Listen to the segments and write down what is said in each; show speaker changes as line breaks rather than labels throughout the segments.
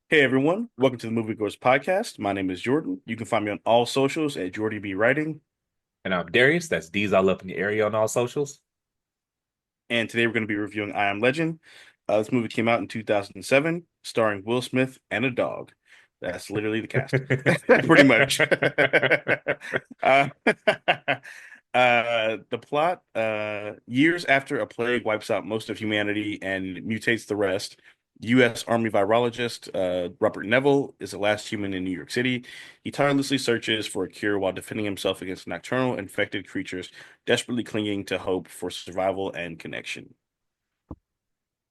Hey everyone, welcome to the Movie Goers podcast. My name is Jordan. You can find me on all socials at Jordy B Writing.
And I'm Darius. That's D's all up in the area on all socials.
And today we're going to be reviewing I Am Legend. This movie came out in 2007, starring Will Smith and a dog. That's literally the cast, pretty much. uh, the plot, years after a plague wipes out most of humanity and mutates the rest, U.S. Army virologist Robert Neville is the last human in New York City. He tirelessly searches for a cure while defending himself against nocturnal infected creatures, desperately clinging to hope for survival and connection.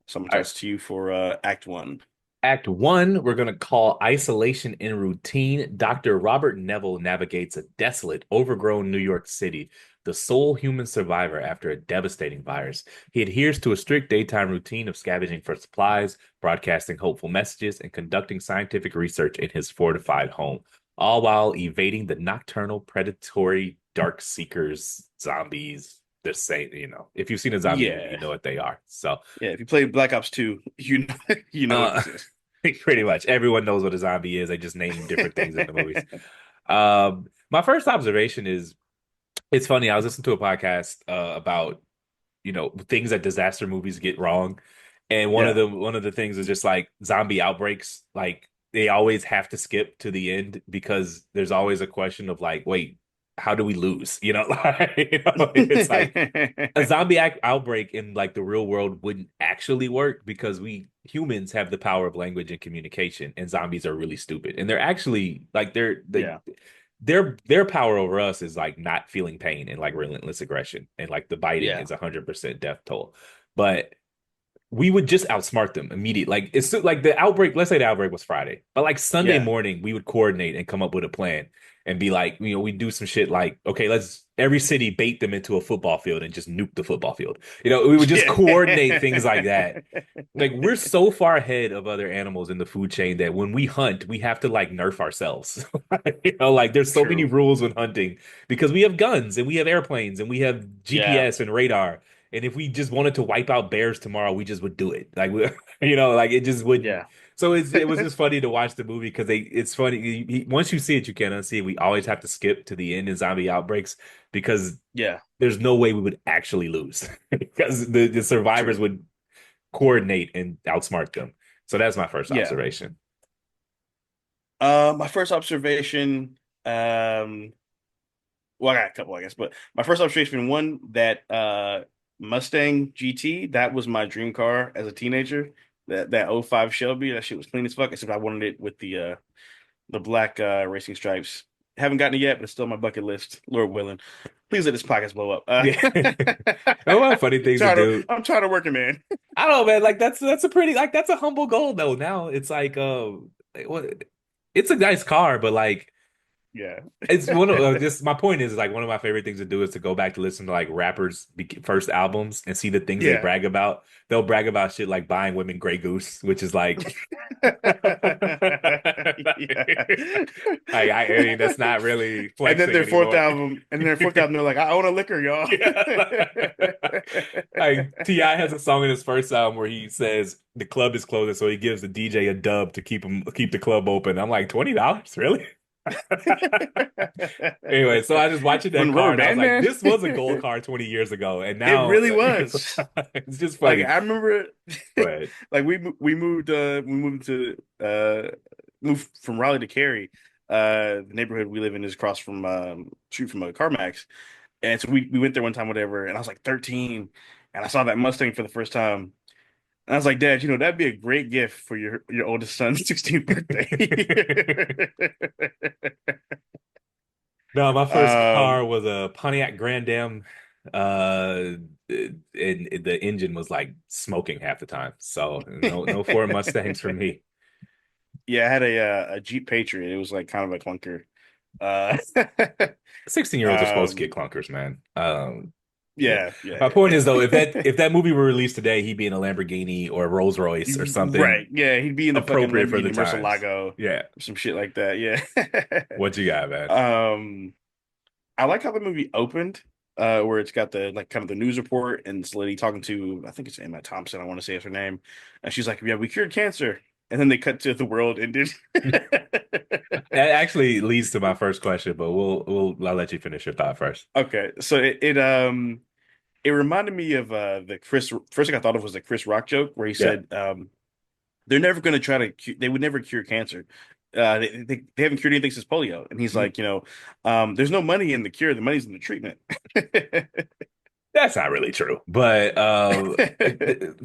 So I'm gonna
All right.
toss to you for Act One.
Act one, we're going to call Isolation in Routine. Dr. Robert Neville navigates a desolate, overgrown New York City, the sole human survivor after a devastating virus. He adheres to a strict daytime routine of scavenging for supplies, broadcasting hopeful messages, and conducting scientific research in his fortified home, all while evading the nocturnal, predatory, dark seekers, zombies. The same, if you've seen a zombie movie, you
Yeah,
know what they are. So,
yeah. If you play Black Ops 2, you know, you know what
uh,
this is.
pretty much everyone knows what a zombie is. They just name different things in the movies. My first observation is it's funny. I was listening to a podcast about things that disaster movies get wrong, and
Yeah,
one of the things is just like zombie outbreaks. Like they always have to skip to the end because there's always a question of like, wait, how do we lose? It's like a outbreak in like the real world wouldn't actually work because we humans have the power of language and communication, and zombies are really stupid. And they're actually like
yeah,
their power over us is like not feeling pain and like relentless aggression, and like the biting
yeah,
is 100% death toll. But we would just outsmart them immediately. Like it's like the outbreak. Let's say the outbreak was Friday, but like Sunday
yeah.
morning, we would coordinate and come up with a plan and be like, we do some shit like, okay, let's every city bait them into a football field and just nuke the football field. We would just
Yeah.
coordinate things like that. Like we're so far ahead of other animals in the food chain that when we hunt, we have to like nerf ourselves. Like there's so many
True.
rules when hunting because we have guns and we have airplanes and we have
Yeah.
GPS and radar. And if we just wanted to wipe out bears tomorrow, we just would do it. Like like it just wouldn't.
Yeah.
So it was just funny to watch the movie because it's funny. Once you see it, you can't unsee it. We always have to skip to the end in zombie outbreaks because
Yeah.
there's no way we would actually lose because the survivors
True.
would coordinate and outsmart them. So that's my first
Yeah.
observation.
My first observation, well, I got a couple, I guess, but my first observation, one that Mustang GT, that was my dream car as a teenager. That '05 Shelby, that shit was clean as fuck, except I wanted it with the black racing stripes. Haven't gotten it yet, but it's still on my bucket list. Lord willing. Please let this podcast blow up.
Yeah. No, what funny things to do.
I'm tired of working, man.
I don't know, man. Like that's a pretty like that's a humble goal though. Now it's like what it's a nice car, but like
Yeah.
it's one of just my point is like one of my favorite things to do is to go back to listen to like rappers first albums and see the things they
Yeah.
brag about. They'll brag about shit like buying women Grey Goose, which is like
Yeah.
I mean that's not really
And then
flexing anymore.
their fourth album, they're like, I own a liquor, y'all.
Yeah. Like T.I. has a song in his first album where he says the club is closing, so he gives the DJ a dub to keep the club open. I'm like, $20? Really? Anyway, so I just watching that
When
car
Rubber
and I was
Band
like,
Man?
this was a gold car 20 years ago, and
It
now
really was.
it's just
Like
funny.
I remember
But
like we moved from Raleigh to Cary. The neighborhood we live in is across from street from a CarMax. And so we went there one time, whatever, and I was like 13 and I saw that Mustang for the first time. And I was like, Dad, that'd be a great gift for your oldest son's 16th birthday.
no, my first car
Um,
was a Pontiac Grand Am, uh, and the engine was like smoking half the time. So no Ford Mustangs for me.
yeah, I had a Jeep Patriot. It was like kind of a clunker. Uh,
16-year-olds are supposed to
um,
get clunkers, man. Yeah.
yeah, yeah,
My point is though,
yeah.
if that movie were released today, he'd be in a Lamborghini or a Rolls Royce or something
Right. Yeah, he'd be in the fucking
appropriate for the
Lamborghini
times.
Murcielago
Yeah.
or some shit like that. Yeah.
What you got, man?
Um, I like how the movie opened, where it's got the like kind of the news report and this lady talking to, I think it's Emma Thompson, I want to say is her name. And she's like, yeah, we cured cancer. and then they cut to the world ended.
That actually leads to my first question, but I'll let you finish your thought first.
Okay, so it reminded me of the Chris. First thing I thought of was the Chris Rock joke where he
Yeah.
said they're never going to try to they would never cure cancer. They haven't cured anything since polio, and he's
Mhm.
like, there's no money in the cure. The money's in the treatment.
That's not really true. But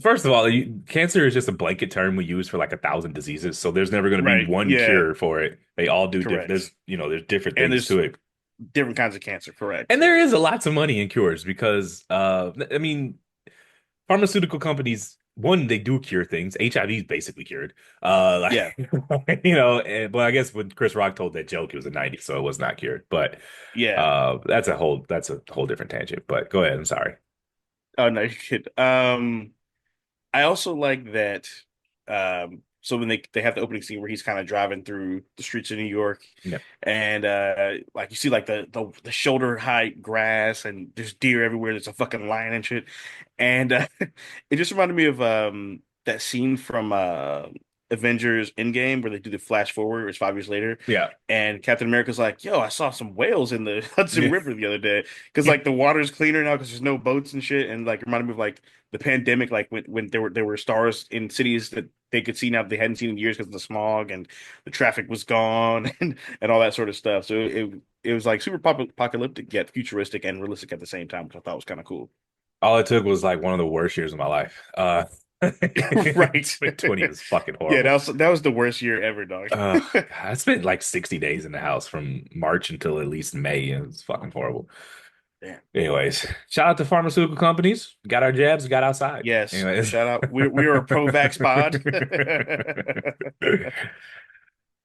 first of all, cancer is just a blanket term we use for like 1,000 diseases. So there's never going to be
Right?
one
Yeah,
cure for it. They all do different.
correct.
There's different
And
things
there's
to it.
different kinds of cancer.
And
Correct.
there is a lots of money in cures because I mean, pharmaceutical companies, one, they do cure things. HIV is basically cured.
Yeah,
But I guess when Chris Rock told that joke, it was the '90s, so it was not cured. But
yeah.
that's a whole different tangent. But go ahead. I'm sorry.
Oh no, you could. I also like that. So when they have the opening scene where he's kind of driving through the streets of New York,
Yeah.
and like you see like the shoulder height grass, and there's deer everywhere. There's a fucking lion and shit, and it just reminded me of that scene from Avengers Endgame where they do the flash forward. It's 5 years later,
Yeah.
and Captain America's like, "Yo, I saw some whales in the Hudson
Yeah.
River the other day because like the water's cleaner now because there's no boats and shit." And like it reminded me of like the pandemic, like when there were stars in cities that they could see now that they hadn't seen in years because of the smog and the traffic was gone and all that sort of stuff. So it was like super apocalyptic yet futuristic and realistic at the same time, which I thought was kind of cool.
All it took was like one of the worst years of my life.
Right.
2020 was fucking
Yeah,
horrible.
that was the worst year ever, dog.
God, I spent like 60 days in the house from March until at least May. And it was fucking horrible.
Damn.
Anyways, shout out to pharmaceutical companies. Got our jabs, got outside.
Yes.
Anyways.
Shout out. We're a pro-vax pod.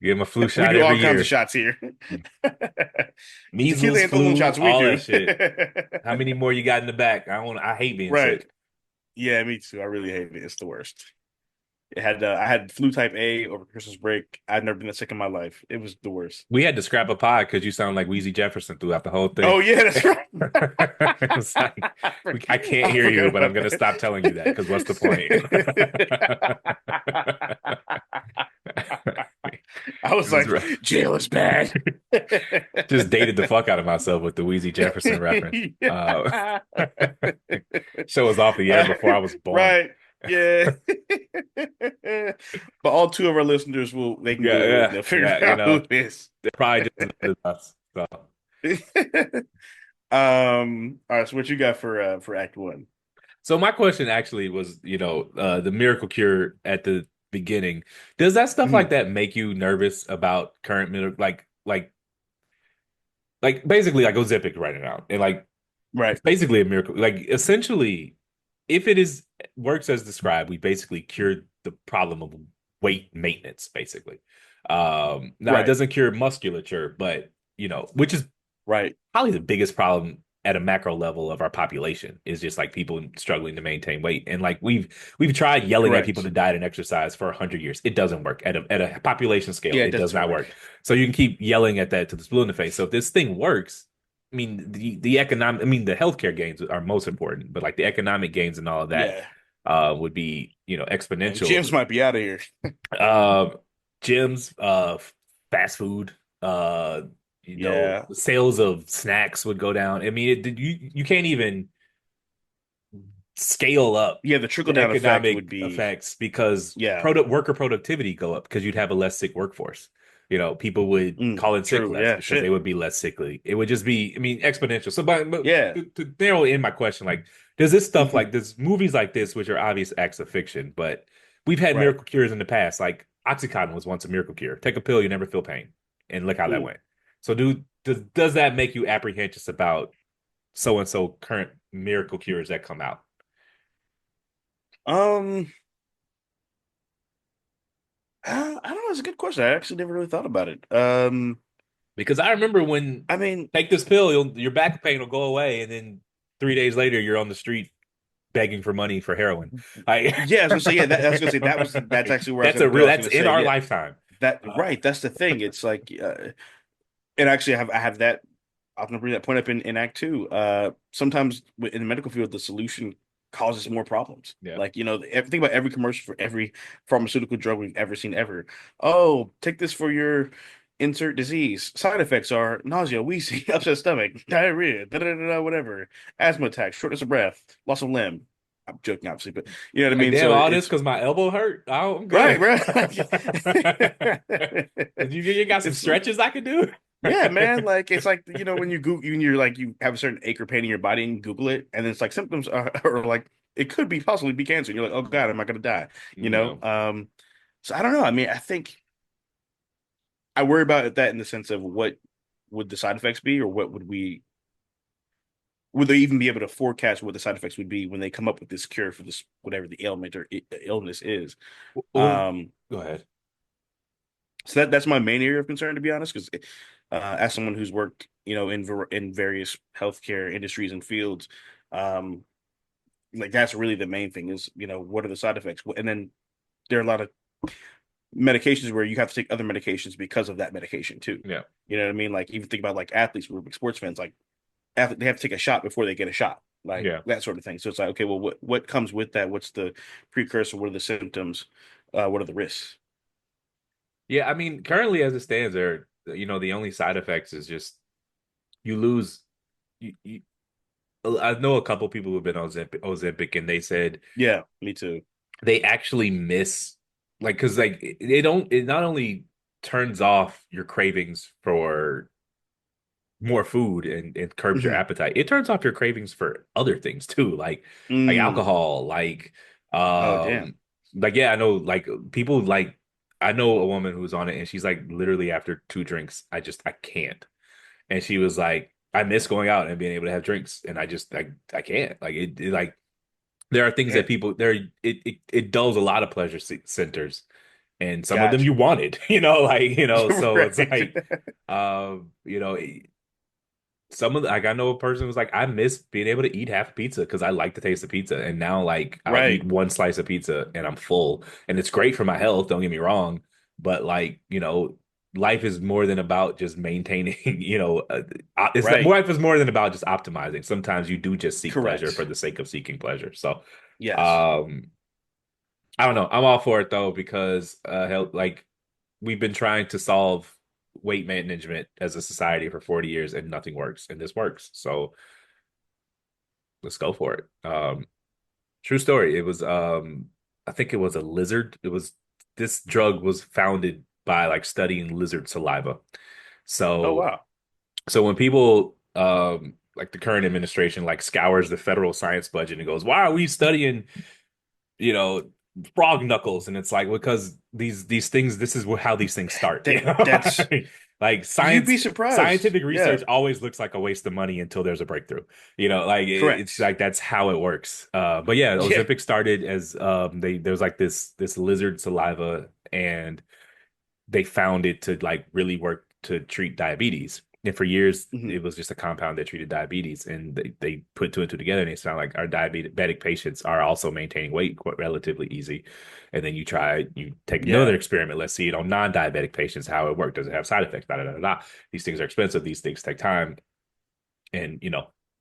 Give them a flu
We
shot
do
every
all kinds of
year.
shots here. Tequila
Measles,
and pollen
flu,
shots we
all
do.
that shit. How many more you got in the back? I hate being
Right.
sick.
Yeah, me too. I really hate it. It's the worst. I had flu type A over Christmas break. I'd never been that sick in my life. It was the worst.
We had to scrap a pie because you sound like Wheezy Jefferson throughout the whole thing.
Oh yeah, that's right.
It's like, I can't
I
hear
forgot
you, but I'm
about
going to
that.
stop telling you that because what's the point?
I
It
was
was
like,
rough.
jail is bad.
Just dated the fuck out of myself with the Wheezy Jefferson reference. Show was off the air before I was born.
Right. Yeah. But all two of our listeners they can
Yeah,
Google it and
yeah,
they'll figure
yeah.
out who it is.
They're probably just as good as us. So.
All right, so what you got for Act One?
So my question actually was, the miracle cure at the beginning. Does that stuff like
Mhm.
that make you nervous about current like basically like Ozempic right now, and like
Right.
it's basically a miracle. Like essentially, if it is works as described, we basically cured the problem of weight maintenance, basically. Now it
Right.
doesn't cure musculature, but which is
Right.
probably the biggest problem at a macro level of our population is just like people struggling to maintain weight. And like we've tried yelling at people
Correct.
to diet and exercise for 100 years. It doesn't work at a population scale.
Yeah, it
It does
doesn't
not
work.
work. So you can keep yelling at that to the blue in the face. So if this thing works, I mean the economic, I mean the healthcare gains are most important, but like the economic gains and all of that
Yeah.
would be
And
exponential.
James might be out of here.
Uh, gyms, fast food, uh,
Yeah.
sales of snacks would go down. I mean, you can't even scale up
Yeah, the trickle
the
down effect would
economic
be
effects because
yeah.
worker productivity go up because you'd have a less sick workforce. People would call in sick
True.
less
Yeah,
because they
shit.
would be less sickly. It would just be, I mean, exponential. So, but
Yeah.
to narrow in my question, like, does this stuff like this movies like this, which are obvious acts of fiction, but we've had
Right.
miracle cures in the past. Like Oxycontin was once a miracle cure. Take a pill, you never feel pain, and look how that
Ooh.
went. So, does that make you apprehensive about so and so current miracle cures that come out?
Um, I don't know. It's a good question. I actually never really thought about it.
Because I remember when
I mean,
take this pill, your back pain will go away, and then 3 days later, you're on the street begging for money for heroin. I,
yeah, I was gonna say, yeah, I was gonna say that's actually where I was
that's
gonna go. I was
that's
gonna
in
say,
our
yeah,
lifetime.
that
Uh,
right. That's the thing. It's like, and actually, I have that. I'm gonna bring that point up in Act Two. Sometimes in the medical field, the solution causes more problems.
Yeah.
Like, think about every commercial for every pharmaceutical drug we've ever seen ever. Oh, take this for your insert disease. Side effects are nausea, wheezing, upset stomach, diarrhea, da da da da, whatever, asthma attack, shortness of breath, loss of limb. I'm joking, obviously, but you know what I
Like,
mean?
damn,
So
all this
it's
because my elbow hurt. Oh, I'm
right,
good.
bro.
You got some
It's
stretches I can do?
yeah, man. Like it's like when you Google, when you're like you have a certain ache or pain in your body and you Google it, and then it's like symptoms are like it could be possibly be cancer. And you're like, oh God, am I gonna die? You know.
No.
So I don't know. I mean, I think I worry about that in the sense of what would the side effects be, or what would they even be able to forecast what the side effects would be when they come up with this cure for this whatever the ailment or illness is.
Well,
Um,
go ahead.
so that's my main area of concern, to be honest, because as someone who's worked, in various healthcare industries and fields, um, like that's really the main thing is, what are the side effects? And then there are a lot of medications where you have to take other medications because of that medication too.
Yeah.
You know what I mean? Like even think about like athletes who are big sports fans, like they have to take a shot before they get a shot, like
Yeah.
that sort of thing. So it's like, okay, well, what comes with that? What's the precursor? What are the symptoms? What are the risks?
Yeah, I mean, currently as it stands, the only side effects is just you lose. You, I know a couple people who've been on Ozempic, and they said
Yeah, me too.
they actually miss, like, because like it not only turns off your cravings for more food and curbs your
Hmm.
appetite, it turns off your cravings for other things too, like
Mm.
alcohol,
Oh, damn.
um yeah, I know, like, people, like, I know a woman who's on it, and she's like, literally after two drinks, I can't. And she was like, I miss going out and being able to have drinks, and I can't. Like, like, there are things that
Yeah,
people there, it dulls a lot of pleasure centers, and some of them you
gotcha.
wanted, so it's
Right.
like, um, you know, like, I know a person who's like, I miss being able to eat half a pizza because I like the taste of pizza. And now, like, I'll eat
Right.
one slice of pizza and I'm full. And it's great for my health, don't get me wrong. But, like, life is more than about just maintaining, it's not,
Right.
life is more than about just optimizing. Sometimes you do just seek pleasure for
Correct.
the sake of seeking pleasure. So,
Yes.
um, I don't know. I'm all for it though, because health, like, we've been trying to solve weight management as a society for 40 years and nothing works, and this works. So let's go for it. True story. It was, I think it was a lizard. This drug was founded by, like, studying lizard saliva.
Oh,
So
wow.
so when people, like the current administration, like, scours the federal science budget and goes, why are we studying, you know, frog knuckles? And it's like, because these things, this is how these things start,
That that's
like,
you'd be surprised.
scientific
Yeah.
research always looks like a waste of money until there's a breakthrough, like, it's
Correct.
like that's how it works. But yeah,
Yeah.
Ozempic started as, there's like this lizard saliva, and they found it to, like, really work to treat diabetes. And for years,
Hmm.
it was just a compound that treated diabetes. And they put two and two together, and it sounded like our diabetic patients are also maintaining weight quite relatively easy. And then you take another
Yeah.
experiment. Let's see it on non-diabetic patients, how it worked. Does it have side effects? Da, da, da, da, da. These things are expensive. These things take time. And,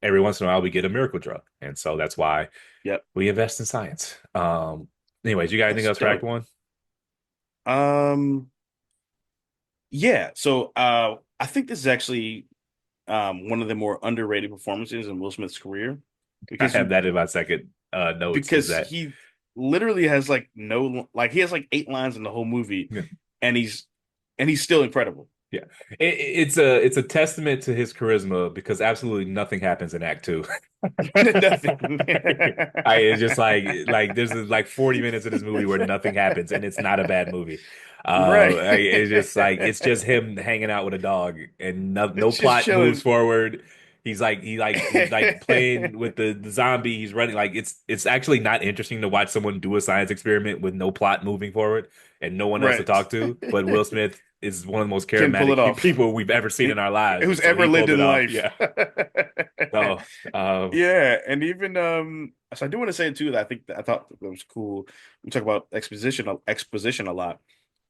every once in a while we get a miracle drug. And so that's why
Yep.
we invest in science. Anyways, you got anything
That's
else for Act
dope.
One?
Um, yeah. So I think this is actually one of the more underrated performances in Will Smith's career
I
because
have
you
that in my second notes. Is
because
that
he literally has like no like he has like 8 lines in the whole movie
Yeah.
and he's still incredible.
Yeah. It's a testament to his charisma, because absolutely nothing happens in Act Two.
Nothing.
It's just like there's like 40 minutes of this movie where nothing happens, and it's not a bad movie.
Right.
It's just like, it's just him hanging out with a dog, and no
It's just
plot moves
chilling.
forward. He's like playing with the zombie. He's running, like, it's actually not interesting to watch someone do a science experiment with no plot moving forward and no one else to
Right.
talk to. But Will Smith is one of the most
Can pull it
charismatic
off.
people we've ever seen in our lives,
Who's
and so
ever
he
lived
pulled it
in
off.
life.
Yeah. So,
Yeah, and even so I do want to say too that I thought that was cool. We talk about exposition a lot.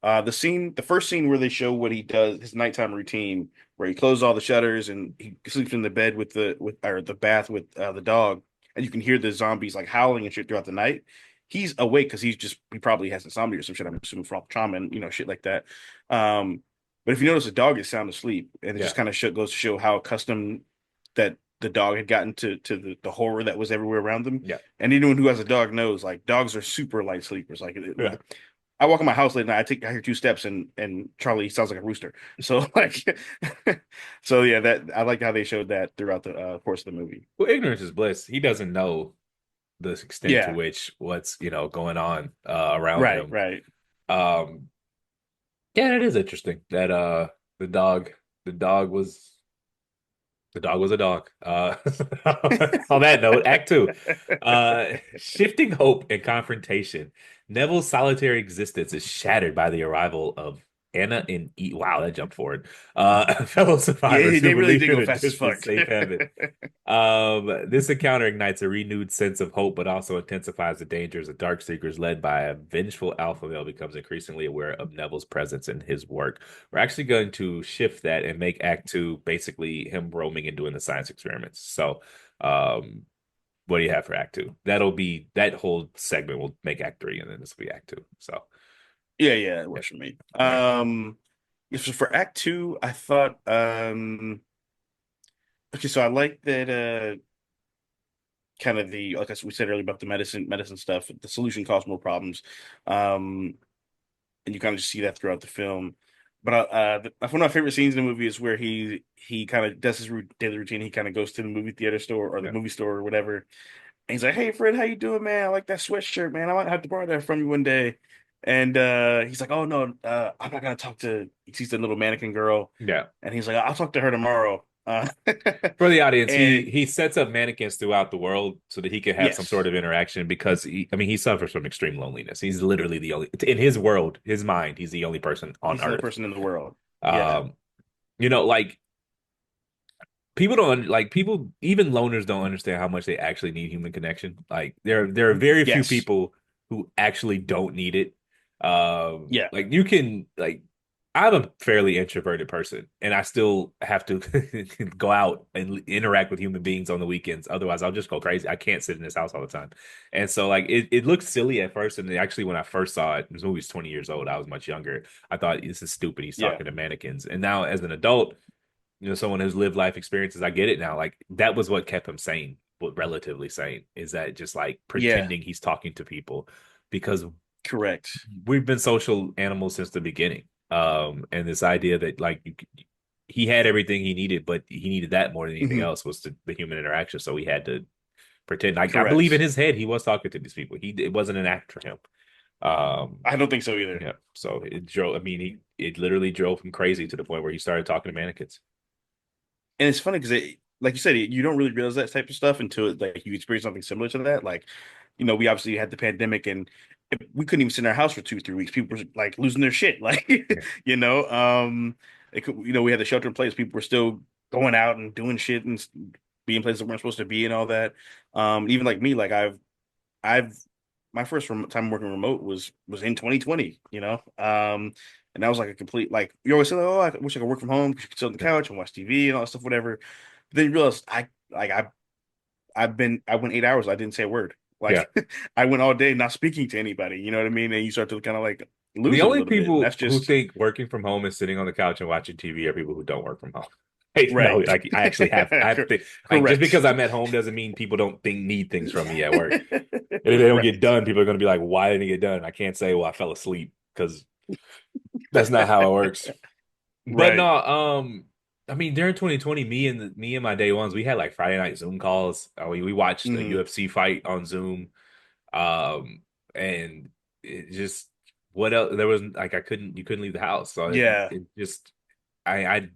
The first scene where they show what he does, his nighttime routine, where he closes all the shutters and he sleeps in the bed with the bath with the dog, and you can hear the zombies like howling and shit throughout the night. He's awake because he probably has insomnia or some shit. I'm assuming for all the trauma and shit like that. Um, but if you notice, the dog is sound asleep, and it
Yeah.
just kind of goes to show how accustomed that the dog had gotten to the horror that was everywhere around them.
Yeah.
And anyone who has a dog knows, like, dogs are super light sleepers. Like,
Yeah.
I walk in my house late at night, I hear two steps, and Charlie sounds like a rooster. So like, so yeah, that I like how they showed that throughout the course of the movie.
Well, ignorance is bliss. He doesn't know the extent to
Yeah,
which what's, going on around
right,
him.
right.
Um, yeah, it is interesting that the dog the dog was the dog was a dog. On that note, Act Two. Shifting hope and confrontation. Neville's solitary existence is shattered by the arrival of Anna and E. Wow, that jumped forward. Fellow survivors
Yeah,
who
they really
believe
did
in
go
a
fast as
distant
fuck.
safe haven. This encounter ignites a renewed sense of hope, but also intensifies the dangers of dark seekers led by a vengeful alpha male becomes increasingly aware of Neville's presence in his work. We're actually going to shift that and make Act Two basically him roaming and doing the science experiments. So, um, what do you have for Act Two? That'll be that whole segment will make Act Three, and then this will be Act Two. So,
Yeah, yeah, it
yeah.
works for me.
All right.
Yeah, so for Act Two, I thought, okay, so I like that, kind of the like we said earlier about the medicine stuff. The solution caused more problems. Um, and you kind of just see that throughout the film. But one of my favorite scenes in the movie is where he kind of does his daily routine. He kind of goes to the movie theater store or the
Yeah.
movie store or whatever, and he's like, "Hey, Fred, how you doing, man? I like that sweatshirt, man. I might have to borrow that from you one day." And he's like, "Oh no, I'm not gonna talk to." He sees the little mannequin girl,
Yeah.
and he's like, "I'll talk to her tomorrow."
For the audience, he
And
he sets up mannequins throughout the world so that he can have some sort
yes,
of interaction because he suffers from extreme loneliness. He's literally the only in his world, his mind, he's the only person on
he's the only
Earth.
person in the world. Yeah,
Um, like people don't like people even loners don't understand how much they actually need human connection. Like there are very few
yes,
people who actually don't need it.
yeah,
Like you can like I'm a fairly introverted person and I still have to go out and interact with human beings on the weekends. Otherwise, I'll just go crazy. I can't sit in this house all the time. And so like it looked silly at first. And actually when I first saw it, this movie's 20 years old. I was much younger. I thought this is stupid. He's
yeah.
talking to mannequins. And now as an adult, someone who's lived life experiences, I get it now. Like that was what kept him sane, but relatively sane, is that just like
Yeah,
pretending he's talking to people because
correct.
we've been social animals since the beginning. And this idea that like he had everything he needed, but he needed that more than anything
Hmm.
else was the human interaction. So he had to pretend. Like I believe in
Correct.
his head he was talking to these people. It wasn't an act for him. Um,
I don't think so either.
yeah. So it drove. I mean, it literally drove him crazy to the point where he started talking to mannequins.
And it's funny because like you said, you don't really realize that type of stuff until like you experience something similar to that. Like, we obviously had the pandemic, and we couldn't even sit in our house for 2, 3 weeks. People were like losing their shit. Like,
Yeah.
we had the shelter in place. People were still going out and doing shit and being places that weren't supposed to be and all that. Even like me, like I've my first time working remote was in 2020, and that was like a complete like you always say, oh, I wish I could work from home, could sit on the
Yeah.
couch and watch TV and all that stuff, whatever. But then you realize I went 8 hours, I didn't say a word.
Yeah.
Like I went all day not speaking to anybody, you know what I mean? And you start to kind of like
The
lose it a
only
little bit. And that's
people who
just
think working from home is sitting on the couch and watching TV are people who don't work from home. Hey, no,
right.
like I have to like just
Correct.
because I'm at home doesn't mean people don't think need things from me at work. And if they don't get
Right.
done, people are going to be like, "Why didn't it get done?" I can't say, "Well, I fell asleep," because that's not how it works. But
Right.
no, I mean, during 2020, me and my day ones, we had like Friday night Zoom calls. We watched a
Hmm.
UFC fight on Zoom. Um, and it just what else? There was like you couldn't leave the house, so
Yeah.
it just I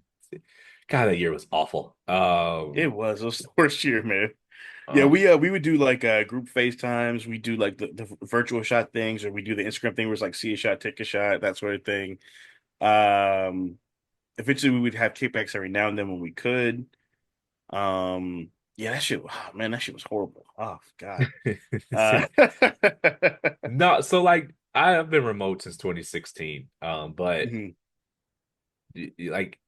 God, that year was awful.
It was the worst year, man. Yeah,
Um,
we would do like group FaceTimes. We do like the virtual shot things, or we do the Instagram thing where it's like see a shot, take a shot, that sort of thing. Um, Eventually we would have kickbacks every now and then when we could. Yeah, that shit, oh, man, that shit was horrible. Oh God. Uh,
no, so like I have been remote since 2016. But
mhm.
like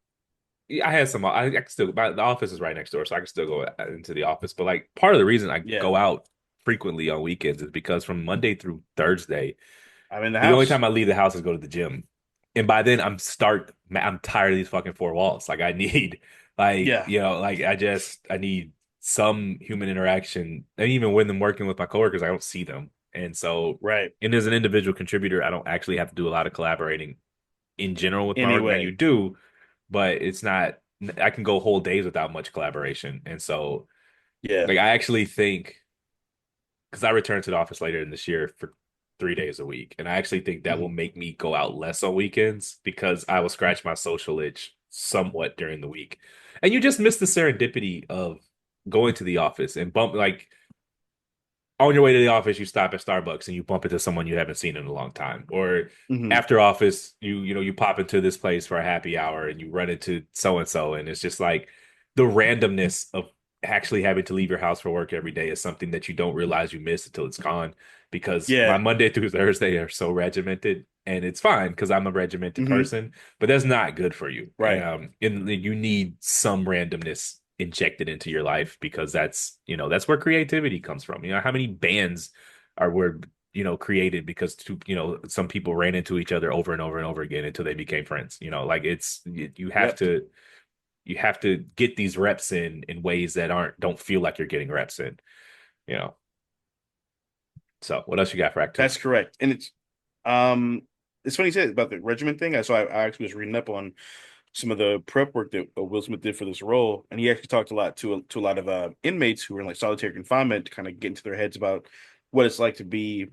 I had some. I can still. The office is right next door, so I can still go into the office. But like part of the reason I
Yeah,
go out frequently on weekends is because from Monday through Thursday,
I'm in the
the only
house.
time I leave the house is go to the gym, and by then I'm tired of these fucking four walls. Like I need, like
Yeah,
like I need some human interaction, and even when I'm working with my coworkers, I don't see them, and so.
right.
And as an individual contributor, I don't actually have to do a lot of collaborating in general with my work. Now you
Anyway,
do, but it's not. I can go whole days without much collaboration, and so
yeah.
like I actually think because I return to the office later in this year for 3 days a week, and I actually think that will
Mhm.
make me go out less on weekends because I will scratch my social itch somewhat during the week, and you just miss the serendipity of going to the office and bump like on your way to the office, you stop at Starbucks and you bump into someone you haven't seen in a long time. Or
Mhm.
after office, you pop into this place for a happy hour and you run into so and so, and it's just like the randomness of actually having to leave your house for work every day is something that you don't realize you miss until it's gone. Because my
Yeah.
Monday through Thursday are so regimented, and it's fine because I'm a regimented
Mhm.
person, but that's not good for you.
Right.
And you need some randomness injected into your life because that's where creativity comes from. How many bands were created because some people ran into each other over and over and over again until they became friends. Like you have
Yep.
to get these reps in ways that don't feel like you're getting reps in. You know. So what else you got for Act Two?
That's correct. And um it's funny you said about the regiment thing. I actually was reading up on some of the prep work that Will Smith did for this role, and he actually talked a lot to a lot of inmates who were in like solitary confinement to kind of get into their heads about what it's like to be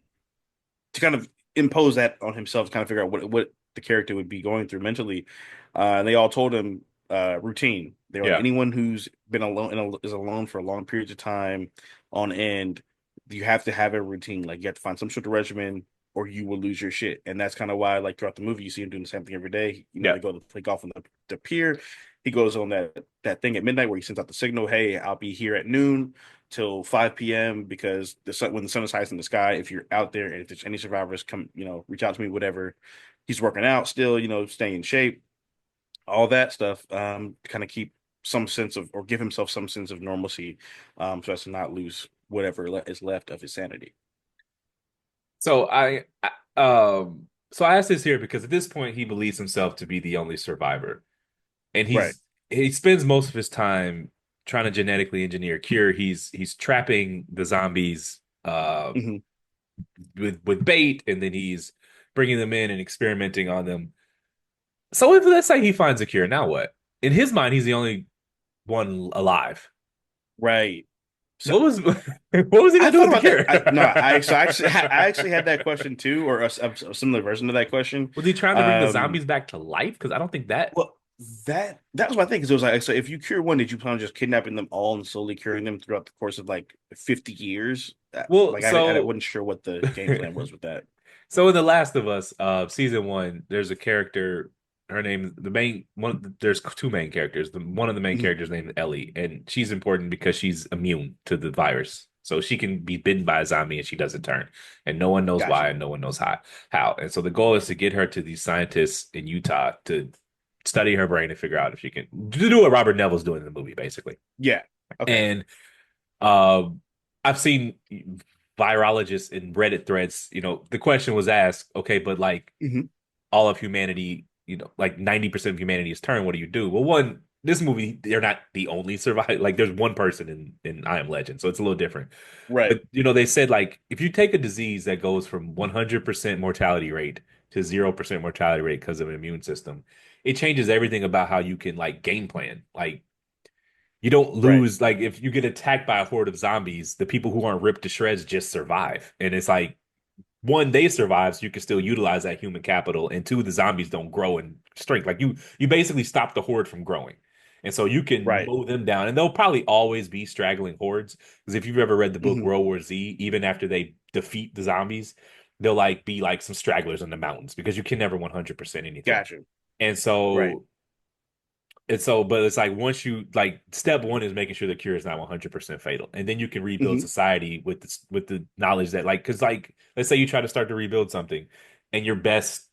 to kind of impose that on himself to kind of figure out what the character would be going through mentally. And they all told him routine. They were like
Yeah.
anyone who's been alone is alone for long periods of time on end. You have to have a routine. Like you have to find some sort of regimen, or you will lose your shit. And that's kind of why, like throughout the movie, you see him doing the same thing every day.
Yeah.
They go to play golf on the pier. He goes on that thing at midnight where he sends out the signal, "Hey, I'll be here at noon." Till 5 p.m. because when the sun is highest in the sky, if you're out there and if there's any survivors, come, reach out to me, whatever. He's working out still, staying in shape, all that stuff, kind of keep some sense of, or give himself some sense of normalcy, so as to not lose whatever is left of his sanity.
So I asked this here because at this point he believes himself to be the only survivor. And
Right.
he spends most of his time trying to genetically engineer a cure. He's trapping the zombies
Hmm.
with bait, and then he's bringing them in and experimenting on them. So if let's say he finds a cure, now what? In his mind, he's the only one alive.
Right. So
What was he
I
gonna do
thought
with the
about that.
cure?
No, I actually had that question too, or a similar version of that question.
Was he trying to bring the
Um,
zombies back to life? Because I don't think that.
Well, that was my thing because it was like, so if you cure one, did you plan on just kidnapping them all and slowly curing them throughout the course of like 50 years?
Well,
Like I
so
wasn't sure what the game plan was with that.
So in The Last of Us, season one, there's a character. Her name, the main one. There's two main characters. One of the main
Mhm.
characters named Ellie, and she's important because she's immune to the virus, so she can be bitten by a zombie and she doesn't turn, and no one knows why
Gotcha.
and no one knows how. How, and so the goal is to get her to these scientists in Utah to study her brain and figure out if she can do what Robert Neville's doing in the movie, basically.
Yeah. Okay.
And um, I've seen virologists in Reddit threads. The question was asked, okay, but like
Hmm.
all of humanity, like 90% of humanity is turned. What do you do? Well, one, this movie, they're not the only survivor. Like, there's one person in I Am Legend, so it's a little different.
Right.
But they said like if you take a disease that goes from 100% mortality rate to 0% mortality rate because of an immune system, it changes everything about how you can like game plan. Like you don't
Right.
lose like if you get attacked by a horde of zombies, the people who aren't ripped to shreds just survive. And it's like one, they survive, so you can still utilize that human capital, and two, the zombies don't grow in strength. Like you basically stop the horde from growing. And so you can
Right.
mow them down, and there'll probably always be straggling hordes. Because if you've ever read the book
Hmm.
World War Z, even after they defeat the zombies, there'll like be like some stragglers in the mountains because you can never 100% anything.
Gotcha.
And
Right.
but it's like once you like step one is making sure the cure is not 100% fatal, and then you can rebuild
Hmm.
society with the knowledge that like because like let's say you try to start to rebuild something, and your best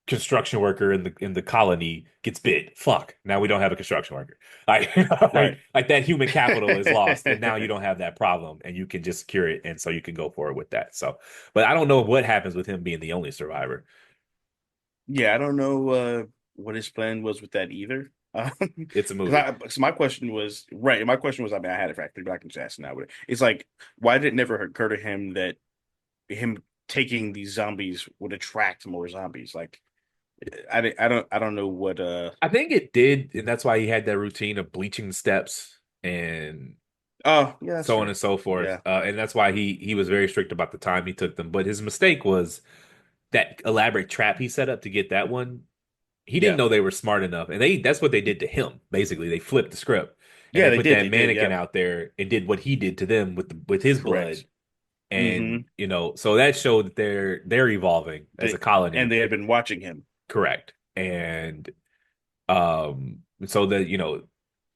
construction worker in the colony gets bit. Fuck. Now we don't have a construction worker. Like,
Right.
like that human capital is lost, and now you don't have that problem, and you can just cure it, and so you can go forward with that. So, but I don't know what happens with him being the only survivor.
Yeah, I don't know what his plan was with that either.
It's a
Because
movie.
my question was right. My question was, I mean, I had it factored, but I can just ask now. But it's like, why did it never occur to him that him taking these zombies would attract more zombies? Like, I don't know what.
I think it did, and that's why he had that routine of bleaching the steps and
Oh, yeah, that's
so on
fair.
and so forth.
Yeah,
And that's why he was very strict about the time he took them. But his mistake was that elaborate trap he set up to get that one. He didn't
yeah,
know they were smart enough, and that's what they did to him. Basically, they flipped the script and
yeah.
they
They
put
did.
that
They did.
mannequin
Yeah,
out there and did what he did to them with his blood.
correct.
And
Mm-hmm.
so that showed that they're evolving as a
And
colony.
they had been watching him.
Correct. And so that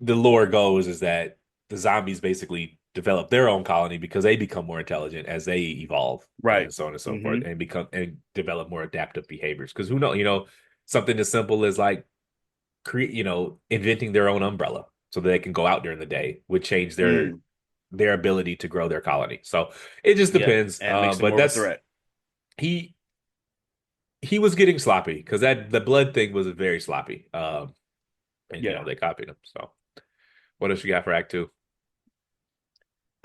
the lore goes is that the zombies basically develop their own colony because they become more intelligent as they evolve
Right.
and so on and so forth
Mm-hmm.
and become and develop more adaptive behaviors. Because who knows, something as simple as like create, inventing their own umbrella so that they can go out during the day would change
Mm.
their ability to grow their colony. So it just
Yeah,
depends.
and it makes them
But
more of a
that's
threat.
he he was getting sloppy because that the blood thing was very sloppy. And
Yeah.
they copied him. So what else you got for Act Two?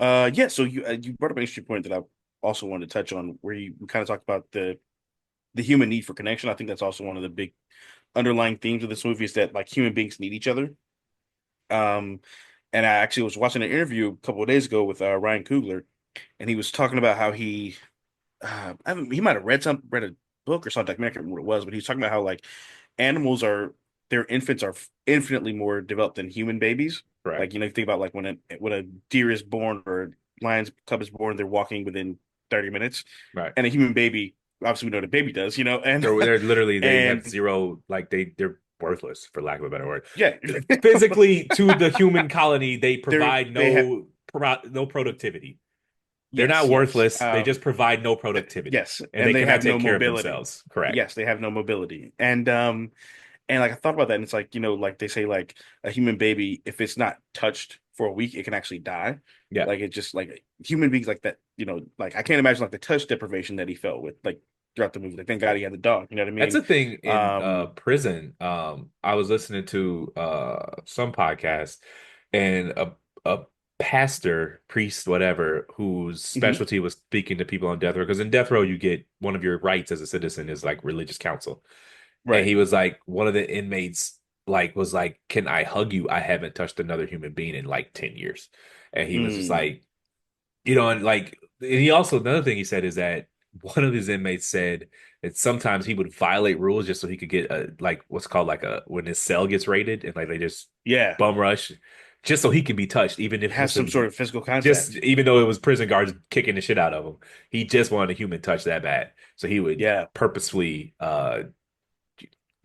Yeah. So you brought up an interesting point that I also wanted to touch on, where you kind of talked about the human need for connection. I think that's also one of the big underlying themes of this movie is that like human beings need each other. Um, and I actually was watching an interview a couple of days ago with Ryan Coogler, and he was talking about how he might have read a book or something. I can't remember what it was, but he was talking about how like animals are their infants are infinitely more developed than human babies.
Correct.
Like you think about like when a deer is born or a lion's cub is born, they're walking within 30 minutes,
Right.
and a human baby, obviously we know the baby does, and
They're literally they have
and
zero like they're worthless for lack of a better word.
yeah,
Physically to the human colony, they provide
they have
no productivity. They're not
yes,
worthless. They just provide no productivity,
yes,
and
and
they
they
cannot
have
take
no
care of
mobility.
themselves. Correct.
Yes, they have no mobility, and like I thought about that, and it's like like they say, like a human baby, if it's not touched for a week, it can actually die.
Yeah.
Like it just like human beings like that, like I can't imagine like the touch deprivation that he felt with like throughout the movie. Like thank God he had the dog. You know what I
That's
mean?
a thing in
Um,
prison. I was listening to some podcast and a pastor, priest, whatever, whose
mhm,
specialty was speaking to people on death row. Because in death row, you get one of your rights as a citizen is like religious counsel. And
right.
he was like, one of the inmates was like, "Can I hug you? I haven't touched another human being in like 10 years." And he was just
Mm,
like, and like, and he also, another thing he said is that one of his inmates said that sometimes he would violate rules just so he could get a, like, what's called like a, when his cell gets raided and like they just
yeah.
bum rush just so he can be touched, even if
Have
this
some
was
sort of physical
just,
contact.
even though it was prison guards kicking the shit out of him. He just wanted a human touch that bad. So he would
Yeah.
purposefully,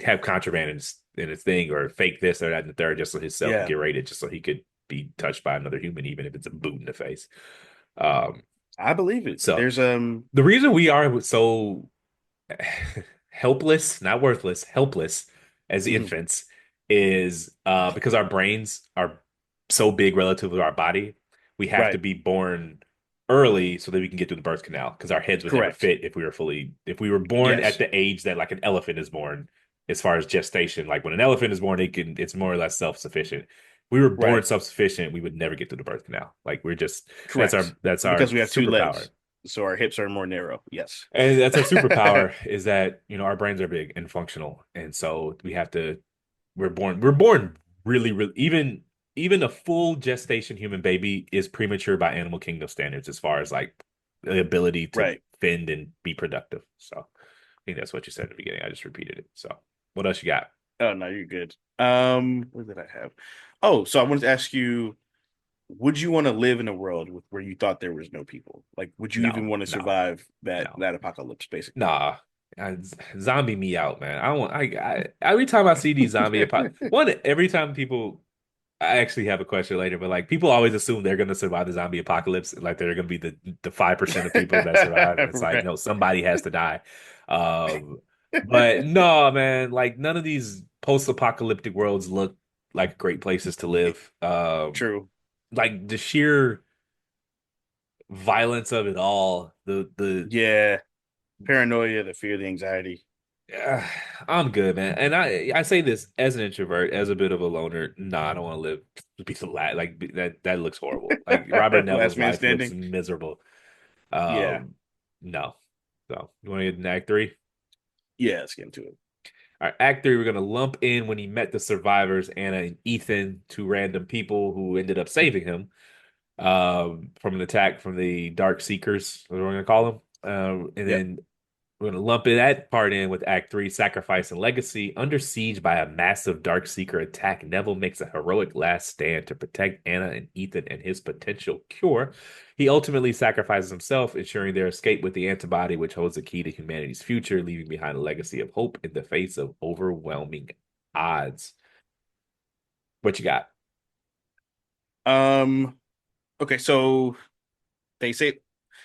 have contraband in his thing or fake this or that and the third just so his cell could
Yeah.
get raided, just so he could be touched by another human, even if it's a boot in the face. Um,
I believe it.
so
There's
the reason we are so helpless, not worthless, helpless as
mhm,
infants is because our brains are so big relative to our body. We have to
right.
be born early so that we can get through the birth canal because our heads would never
Correct.
fit if we were born at
Yes.
the age that like an elephant is born as far as gestation. Like when an elephant is born, it's more or less self-sufficient. We were born
Right.
self-sufficient, we would never get through the birth canal. Like we're just
Correct.
that's our
Because we have two
superpower.
legs, so our hips are more narrow. Yes.
And that's our superpower is that, our brains are big and functional. And so we're born really, really, even a full gestation human baby is premature by animal kingdom standards as far as like the ability to
Right.
fend and be productive. So I think that's what you said at the beginning. I just repeated it. So what else you got?
Oh no, you're good. What did I have? Oh, so I wanted to ask you, would you want to live in a world where you thought there was no people? Like, would you
No,
even want to
no,
survive
no.
that apocalypse, basically?
Nah. Zombie me out, man. I don't want. Every time I see these every time people, I actually have a question later, but like people always assume they're gonna survive the zombie apocalypse, like they're gonna be the 5% of people that survive, and it's like
Right.
no, somebody has to die. Um, But no, man, like none of these post-apocalyptic worlds look like great places to live.
True.
Like the sheer violence of it all, the
Yeah. Paranoia, the fear, the anxiety.
uh, I'm good, man. And I say this as an introvert, as a bit of a loner. Nah, I don't want to live be the last. That looks horrible. Like Robert
Last
Neville's
man
life looks
standing.
miserable.
Yeah.
No. So you want to get in Act Three?
Yeah, let's get into it.
All right, Act Three, we're gonna lump in when he met the survivors, Anna and Ethan, two random people who ended up saving him from an attack from the Dark Seekers, what we're gonna call them. And
Yep.
then we're gonna lump it that part in with Act Three, Sacrifice and Legacy. Under siege by a massive Dark Seeker attack, Neville makes a heroic last stand to protect Anna and Ethan and his potential cure. He ultimately sacrifices himself, ensuring their escape with the antibody, which holds the key to humanity's future, leaving behind a legacy of hope in the face of overwhelming odds. What you got?
Um, okay, so they say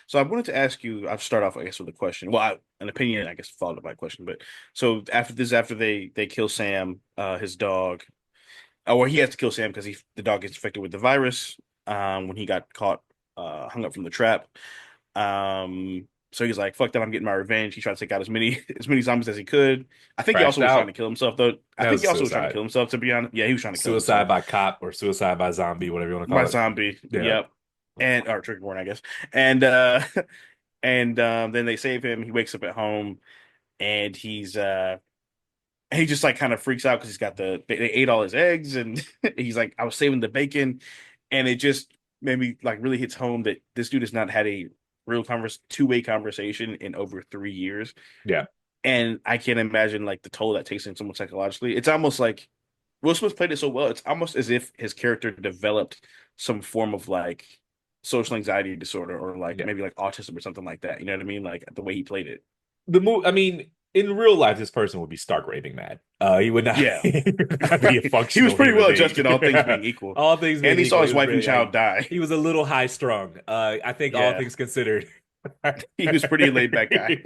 so I wanted to ask you, I'll start off, I guess, with a question. Well, an opinion, I guess, followed by a question. But so after they kill Sam, his dog, or he has to kill Sam because the dog gets infected with the virus, when he got caught, hung up from the trap. So he's like, "Fuck that! I'm getting my revenge." He tried to take out as many as many zombies as he could. I think he
Crashed
also was trying to
out.
kill himself, though. I
That
think
was
he also was trying to
suicide.
kill himself. To be honest, yeah, he was trying to kill
Suicide
himself
by cop or suicide by zombie, whatever you want to
by
call it.
zombie.
Yeah.
Yep, and or trigger I guess. And and then they save him. He wakes up at home, and he just like kind of freaks out because he's got they ate all his eggs, and he's like, I was saving the bacon, and it just made me like really hits home that this dude has not had a real two-way conversation in over 3 years.
Yeah.
And I can't imagine like the toll that takes on someone psychologically. It's almost like Will Smith played it so well. It's almost as if his character developed some form of like social anxiety disorder, or like
Yeah.
maybe like autism or something like that. You know what I mean? Like the way he played it.
I mean, in real life, this person would be stark raving mad. He would not,
Yeah.
he would not be a
He was
functional
pretty
human
well
being.
adjusted, all things being equal.
All things
And
being
he saw
equal, he
his
was
wife and
pretty like
child die.
he was a little high strung. I think all
Yeah.
things considered.
He was pretty laid back guy.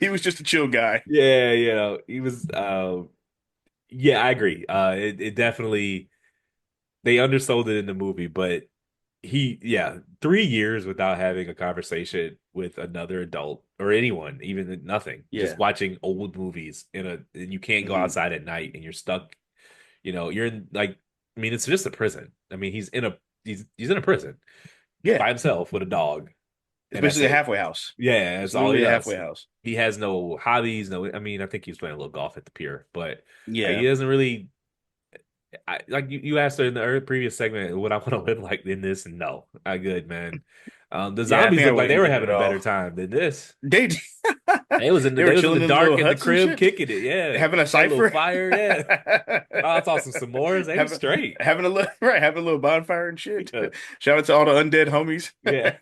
He was just a chill guy.
Yeah, he was yeah, I agree. It definitely they undersold it in the movie, but yeah, 3 years without having a conversation with another adult or anyone, even nothing, just
Yeah.
watching old movies and you can't go
Hmm.
outside at night and you're stuck, you're in like, I mean, it's just a prison. I mean, he's in a prison
Yeah.
by himself with a dog,
It's
and that's
basically a
it.
halfway house.
Yeah,
It's
that's all he
literally a
does.
halfway house.
He has no hobbies, no, I mean, I think he's playing a little golf at the pier, but he
Yeah.
doesn't really like you asked her in the previous segment what I want to live like in this, and no, I good, man. The
Yeah, I
zombies
think I
looked like they
wouldn't
were
get it
having
at
a better
all.
time than this.
They they were
They was in the
chilling in
dark
little
in the
huts and
crib
shit,
kicking it. Yeah,
having a
had a little
cipher.
fire. Yeah, oh, I saw some s'mores. They was
having
straight.
having a little right, having a little bonfire and shit.
Yeah,
Shout out to all the undead homies.
yeah.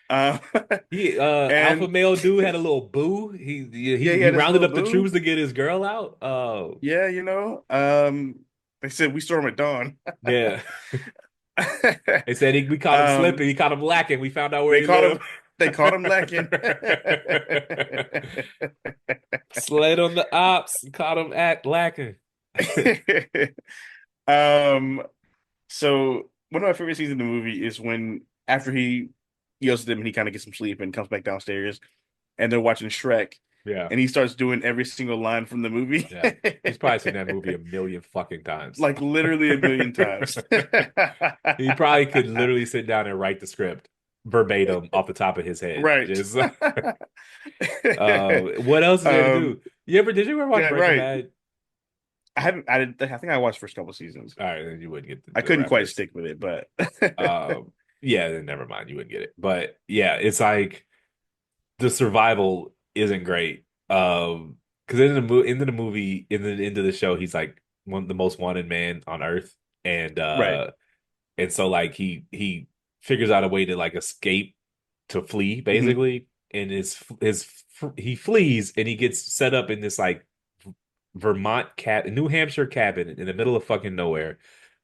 uh,
He alpha
and
male dude had a little boo. He
yeah, he
he
had his
rounded
little
up the troops
boo.
to get his girl out. Oh,
Yeah, they said we storm at dawn.
yeah. They said we caught him
um,
slipping. He caught him lacking. We found out where
they
he
caught
lived.
him. They caught him lacking.
Sled on the ops, caught him at lacking.
um, so one of my favorite scenes in the movie is when after he yells at them and he kind of gets some sleep and comes back downstairs and they're watching Shrek
Yeah,
and he starts doing every single line from the movie.
yeah. He's probably seen that movie a million fucking times.
Like literally a million times.
He probably could literally sit down and write the script verbatim off the top of his head.
Right.
Just what else is there to
um
do? Did you ever watch
yeah,
Breaking
right.
Bad?
I think I watched the first couple seasons.
All right, then you wouldn't get
I
the
couldn't quite
reference.
stick with it, but
Yeah, then never mind, you wouldn't get it. But yeah, it's like the survival isn't great. Because into the movie, in the end of the show, he's like one the most wanted man on earth, and
right.
so like he figures out a way to like escape to flee
Hmm.
basically, and he flees and he gets set up in this like New Hampshire cabin in the middle of fucking nowhere.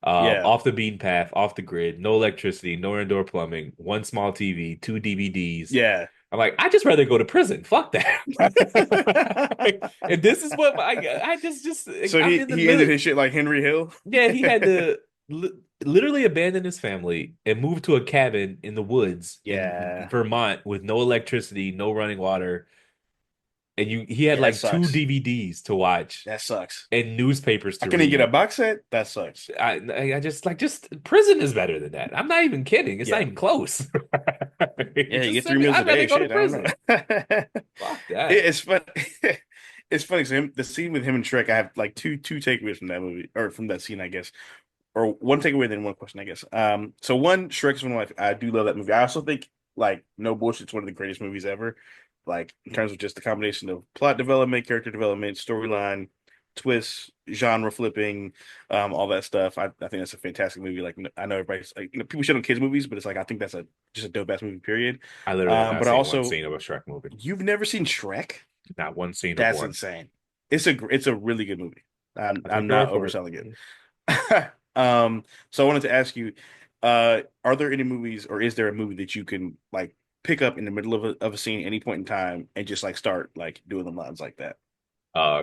Yeah.
Off the beaten path, off the grid, no electricity, no indoor plumbing, one small TV, two DVDs,
Yeah.
I'm like, I just rather go to prison. Fuck that. And this is what I just
So
I'm
he
in the
he ended
middle.
his shit like Henry Hill.
Yeah, he had to literally abandon his family and move to a cabin in the woods in
Yeah.
Vermont with no electricity, no running water, and he had
Yeah, that
like two
sucks.
DVDs to watch
That sucks.
and newspapers
I
to
couldn't get a
read.
box set. That sucks.
I just like just prison is better than that. I'm not even kidding. It's not
Yeah.
even close.
Yeah, you
Just
get
send
three
me.
meals a
I'd rather
day.
go to
Shit, I don't
prison.
know.
Fuck that.
It's fun. It's funny. So the scene with him and Shrek, I have like two takeaways from that movie or from that scene, I guess, or one takeaway, then one question, I guess. So one, Shrek's one of my. I do love that movie. I also think like no bullshit, it's one of the greatest movies ever. Like in terms of just the combination of plot development, character development, storyline, twists, genre flipping, all that stuff. I think that's a fantastic movie. Like I know everybody's like people shit on kids movies, but it's like I think that's a just a dope ass movie. Period.
I literally have not
But I
seen one
also
scene of a Shrek movie.
you've never seen Shrek?
Not one scene of
That's
one.
insane. It's a really good movie. I'm
I take
I'm
your
not
word for it.
overselling it. So I wanted to ask you, are there any movies or is there a movie that you can like pick up in the middle of a scene any point in time and just like start like doing the lines like that?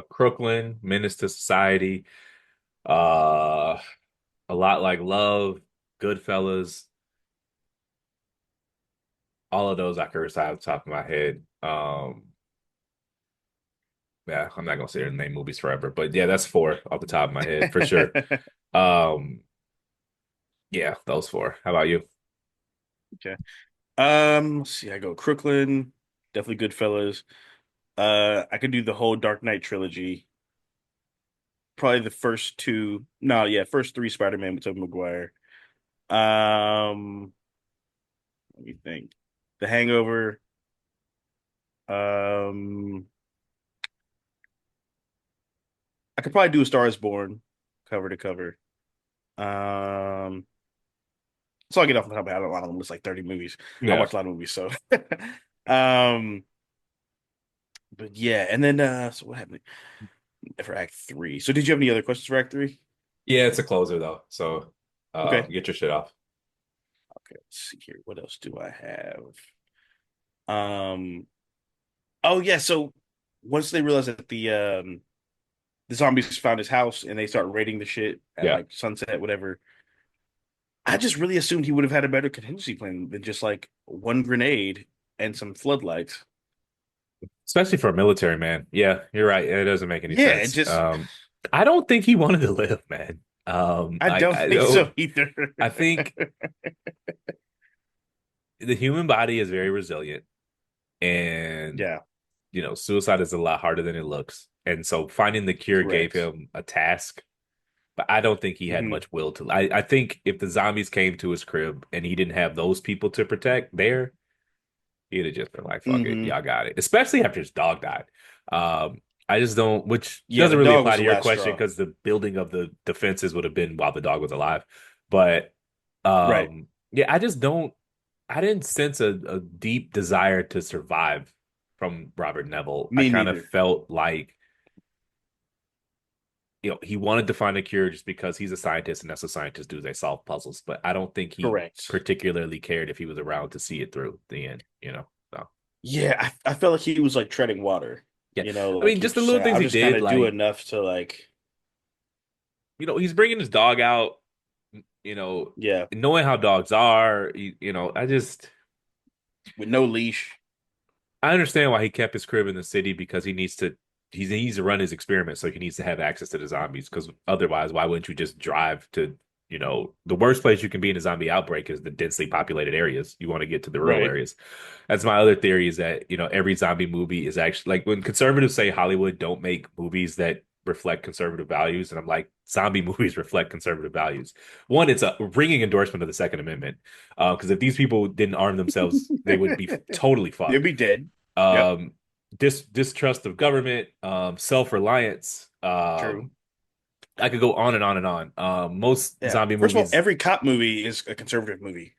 Crooklyn, Menace to Society, uh, a lot like Love, Goodfellas, all of those I could recite off the top of my head. Yeah, I'm not gonna sit here and name movies forever, but yeah, that's four off the top of my head for sure. Um, yeah, those four. How about you?
Okay. Let's see, I go Crooklyn, definitely Goodfellas. I could do the whole Dark Knight trilogy. Probably the first two. No, yeah, first three Spider-Man with Tobey Maguire. Um, Let me think. The Hangover. Um, I could probably do A Star Is Born, cover to cover. Um, so I'll get off the top of my head. I don't want to list like 30 movies. I
Yeah.
watch a lot of movies, so. um, but yeah, and then so what happened for Act Three? So did you have any other questions for Act Three?
Yeah, it's a closer though. So
Okay.
get your shit off.
Okay, let's see here. What else do I have? Um, oh yeah, so once they realize that the zombies found his house and they start raiding the shit at
Yeah.
like sunset, whatever. I just really assumed he would have had a better contingency plan than just like one grenade and some floodlights.
Especially for a military man. Yeah, you're right. It doesn't make any
Yeah, it
sense.
just
I don't think he wanted to live, man.
I don't
I
think
don't
so either.
I think the human body is very resilient and
Yeah,
suicide is a lot harder than it looks. And so finding the cure gave
correct.
him a task, but I don't think he had
Hmm.
much will to. I think if the zombies came to his crib and he didn't have those people to protect there, he'd have just been like, fuck it,
Hmm.
y'all got it. Especially after his dog died. I just don't, which
Yeah, the
doesn't really
dog
apply
was
to
the
your
last
question
straw.
because the building of the defenses would have been while the dog was alive. But
Right.
yeah, I didn't sense a deep desire to survive from Robert Neville. I
Me
kind of
neither.
felt like he wanted to find a cure just because he's a scientist and that's what scientists do. They solve puzzles. But I don't think he
Correct.
particularly cared if he was around to see it through the end. So
Yeah, I felt like he was like treading water.
yeah. I
Like
mean,
he
just
was
the
just
little
like,
things
I'll
he
just kind
did,
of do
like,
enough to like,
he's bringing his dog out,
yeah,
knowing how dogs are,
with no leash.
I understand why he kept his crib in the city because he needs to run his experiment, so he needs to have access to the zombies. Because otherwise, why wouldn't you just drive to, the worst place you can be in a zombie outbreak is the densely populated areas. You want to get to the rural
Right.
areas. That's my other theory is that, every zombie movie is actually like when conservatives say Hollywood don't make movies that reflect conservative values, and I'm like, zombie movies reflect conservative values. One, it's a ringing endorsement of the Second Amendment. Because if these people didn't arm themselves, they would be totally
They'd
fucked.
be dead. Yep.
um distrust of government, self-reliance.
True.
I could go on and on and on. Most
Yeah.
zombie
First of all,
movies,
every cop movie is a conservative movie.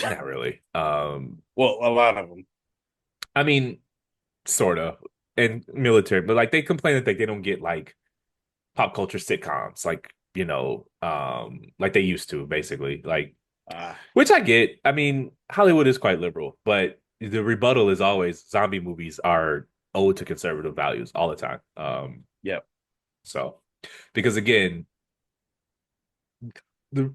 not really.
Well, a lot of them.
I mean, sort of, and military, but like they complain that they don't get like pop culture sitcoms, like like they used to, basically, like,
Ah,
which I get. I mean, Hollywood is quite liberal, but the rebuttal is always zombie movies are owed to conservative values all the time.
Yep.
So because again, the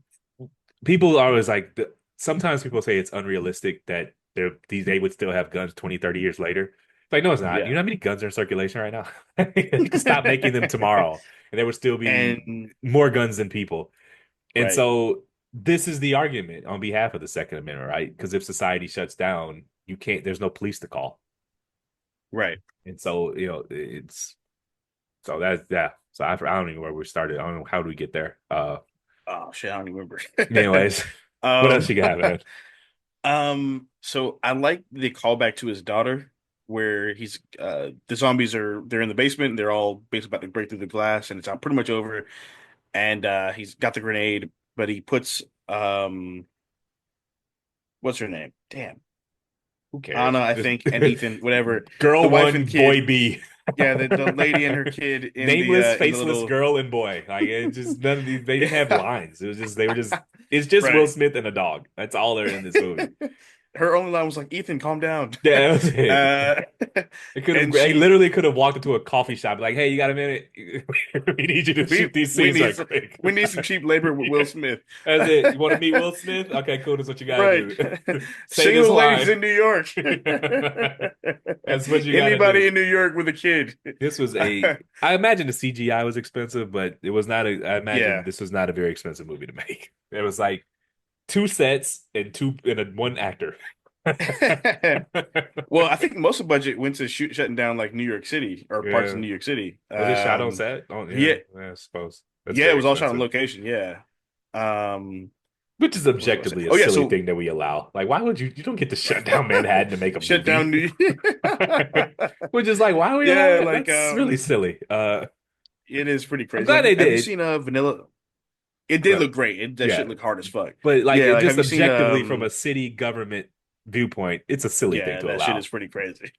people are always like sometimes people say it's unrealistic that they would still have guns 20, 30 years later. It's like, no, it's not. You
Yeah.
know how many guns are in circulation right now? You could stop making them tomorrow, and there would still be
And
more guns than people. And
right,
so this is the argument on behalf of the Second Amendment, right? Because if society shuts down, you can't, there's no police to call.
right.
And so, it's so that's yeah. So I don't even know where we started. I don't know how do we get there.
Oh shit, I don't even remember.
Anyways, what else
Um,
you got, man?
so I like the callback to his daughter where the zombies they're in the basement and they're all basically about to break through the glass and it's pretty much over. And he's got the grenade, but he puts what's her name? Damn.
Who cares?
Anna, I
Just
think, and Ethan, whatever. The
girl
wife and
one, boy
kid.
B.
Yeah, the lady and her kid
Nameless,
in the
faceless
little
girl and boy. Like it just none of these. They didn't have lines. It was just they were just. It's just Will
right.
Smith and a dog. That's all they're in this movie.
Her only line was like, "Ethan, calm down."
Yeah, that was it.
Uh,
It could have.
and
They
she
literally could have walked into a coffee shop like, "Hey, you got a minute? We need you to
we
shoot these
we
scenes
need
right
some,
quick."
we need some cheap labor with Will
Yeah,
Smith.
that's it. You want to meet Will Smith? Okay, cool. That's what you got to
Right.
do. Say this
Single ladies
line.
in New York.
That's what you got to do.
Anybody in New York with a kid.
This was a. I imagine the CGI was expensive, but it was not a. I imagine
Yeah.
this was not a very expensive movie to make. It was like two sets and one actor.
Well, I think most of the budget went to shutting down like New York City or parts of
Yeah.
New York City.
Was it shot on set? Oh
Yeah,
yeah, I suppose. That's
yeah, it
very
was all shot on
expensive.
location. Yeah. Um,
Which is
what was I gonna say?
objectively a
Oh yeah,
silly
so
thing that we allow. Like, why would you don't get to shut down Manhattan to make a
shut down
movie?
New.
Which is like, why are we allowing
Yeah,
that?
like
That's really silly.
it is pretty
I'm
crazy.
glad they
Like, have you
did.
seen Vanilla? It did
But
look great. That
yeah.
shit looked hard as fuck.
But like
Yeah,
it
like
just
have you seen
objectively from a city government viewpoint, it's a silly thing
yeah,
to
that shit
allow.
is pretty crazy.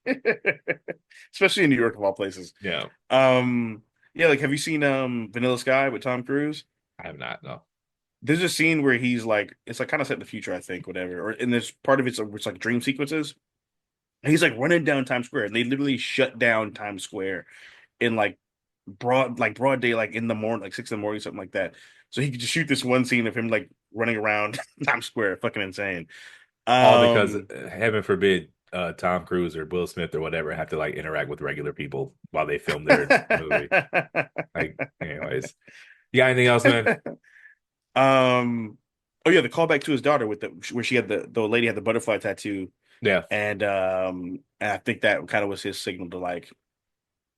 Especially in New York of all places.
Yeah.
Yeah, like have you seen Vanilla Sky with Tom Cruise?
I have not, no.
There's a scene where he's like it's like kind of set in the future, I think, whatever. Or and there's part of it's like dream sequences. And he's like running down Times Square and they literally shut down Times Square in broad day, like in the morning, like 6 in the morning, something like that. So he could just shoot this one scene of him like running around Times Square, fucking insane.
All because
Um,
heaven forbid Tom Cruise or Will Smith or whatever have to like interact with regular people while they film their movie. Like, anyways. You got anything else, man?
oh yeah, the callback to his daughter with the where she had the lady had the butterfly tattoo,
Yeah.
and I think that kind of was his signal to like,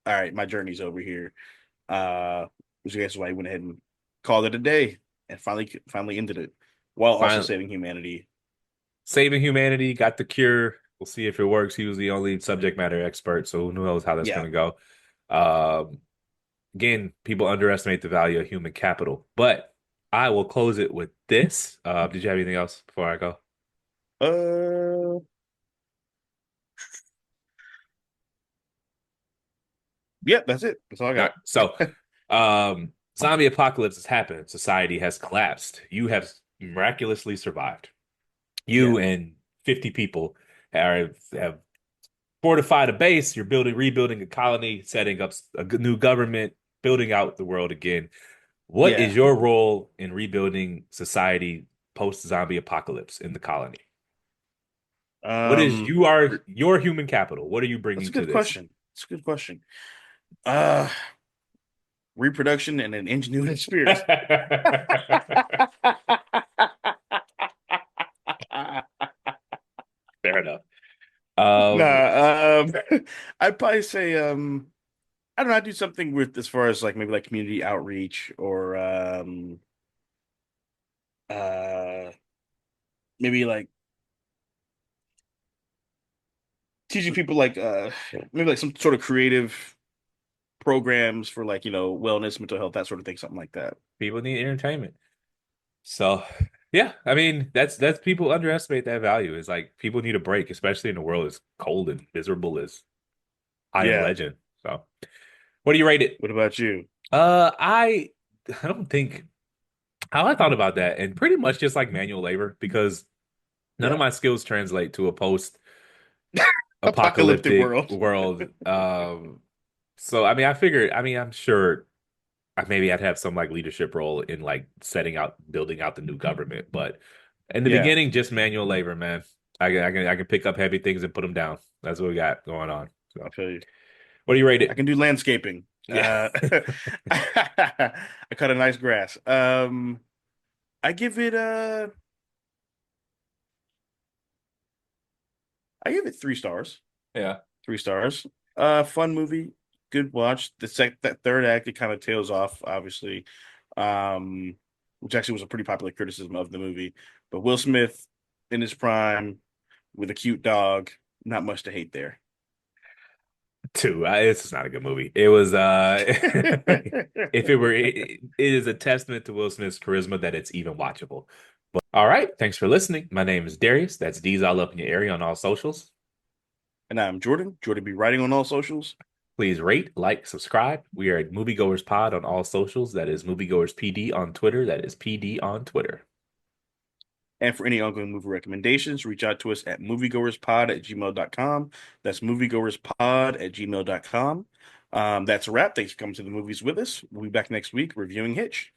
all right, my journey's over here. Which I guess is why he went ahead and called it a day and finally ended it while also
Finally
saving humanity.
saving humanity, got the cure. We'll see if it works. He was the only subject matter expert, so who knows how that's
Yeah.
going to go. Um, Again, people underestimate the value of human capital, but I will close it with this. Did you have anything else before I go?
Uh, yeah, that's it. That's all I
All right.
got.
So, zombie apocalypse has happened. Society has collapsed. You have miraculously survived.
Yeah.
You and 50 people have fortified a base. You're rebuilding a colony, setting up a new government, building out the world again. What is
Yeah.
your role in rebuilding society post-zombie apocalypse in the colony? What is
Um,
you are your human capital? What are you
that's
bringing
a
to
good
this?
question. That's a good question. Uh, Reproduction and an ingenuity spirit.
Fair enough.
Nah, I'd probably say I don't know, I'd do something with as far as like maybe like community outreach or uh maybe like teaching people like maybe like some sort of creative programs for like, wellness, mental health, that sort of thing, something like that.
People need entertainment. So, yeah, I mean, that's people underestimate that value. It's like people need a break, especially in a world as cold and miserable as I Am
Yeah.
Legend. So, what do you rate it?
What about you?
Uh, I I don't think how I thought about that, and pretty much just like manual labor because none of
Yeah.
my skills translate to a post
Apocalyptic
apocalyptic
world.
world. So I mean, I figured. I mean, I'm sure maybe I'd have some like leadership role in like setting out, building out the new government. But in the
Yeah,
beginning, just manual labor, man. I can pick up heavy things and put them down. That's what we got going on.
I
So,
feel you.
what do you rate
I
it?
can do landscaping.
Yeah.
I cut a nice grass. I give it I give it 3 stars.
Yeah.
3 stars. Fun movie, good watch. That third act it kind of tails off, obviously, which actually was a pretty popular criticism of the movie. But Will Smith in his prime with a cute dog, not much to hate there.
Two. It's just not a good movie. It was if it were it is a testament to Will Smith's charisma that it's even watchable. But all right, thanks for listening. My name is Darius. That's D's all up in your area on all socials.
And I'm Jordan. Jordan be writing on all socials.
Please rate, like, subscribe. We are at Moviegoers Pod on all socials. That is Moviegoers PD on Twitter. That is PD on Twitter.
And for any ongoing movie recommendations, reach out to us at moviegoerspod@gmail.com. That's moviegoerspod@gmail.com. That's a wrap. Thanks for coming to the movies with us. We'll be back next week reviewing Hitch.